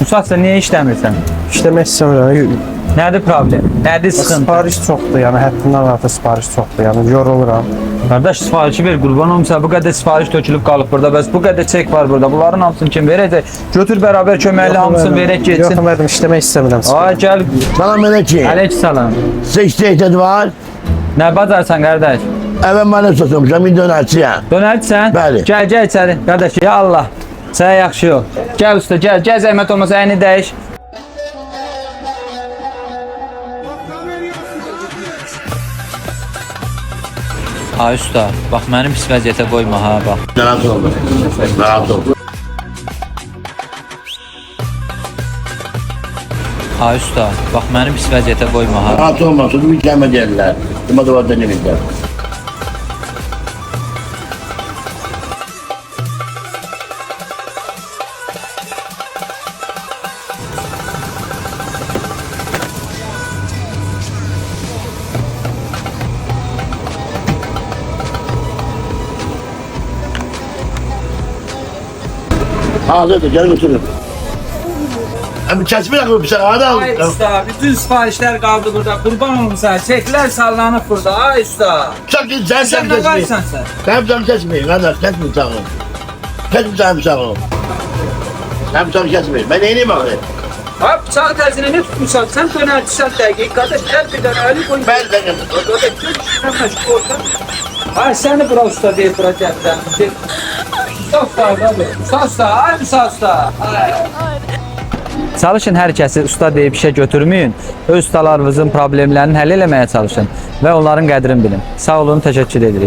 Usatsa niyə işləmirsən? İşləmək istəmirəm. Nədir problem? Nədir sıxıntı? Sipariş çoxdur, yəni həddindən artıq sipariş çoxdur, yəni yoruluram. Qardaş sifarişi ver, qurban olmuşsa bu qədər sifariş tökülüb qalıb burada. Bəs bu qədər çek var burada. Bunların hamısını kim verəcək? Götür bərabər köməkli hamısını verək getsin. Yox, mənim işləmək istəmirəm. Ay gəl. Salam Meleki. Aleykümselam. Size ihtiyacınız var. Nə bacarsan qardaş? Evet bana satmışam. Bir dönerçiyəm. Dönərsən? Bəli. Gəl içəri. Qardaş, ya Allah. Sənə yaxşı yox. Gəl usta, gəl. Gəl zəhmət olmasa əyni dəyiş. Ay usta, bax mənim pis vəziyyətə qoyma ha, bax. Narahat olma. Narahat olma. Ay usta, bax mənim pis vəziyyətə qoyma ha. Narahat olma. Sonra bir gəlmə deyirlər. Cuma duvarda ne bizler? Hazırdır, gel götürün. Abi kesme yakıyor bir şey, hadi al. Ay usta, bütün sifarişler kaldı burada. Kurban olmuşsa, çekler sallanıp burada. Ay usta. Çok iyi, sen Sen ne kesmeyin. varsan sen. Sen canı kesmeyin, kardeş, kesmeyin sağ olun. Kesmeyin sen sağ olun. Sen canı kesmeyin, ben neyini bakayım? Abi bıçağı tersine ne tutmuşsan? Sen dönercisən dəqiq. Qardaş, her bir tane Ali koy. Ben de Orada gör işine meşgul olsan. Ay seni bura usta deyip bura gəldən. Usta usta abi. Usta usta. Ay usta usta. Çalışın hər kəsi usta deyib işə götürməyin. Öz ustalarınızın problemlərini həll eləməyə çalışın və onların qədrini bilin. Sağ olun, təşəkkür edirik.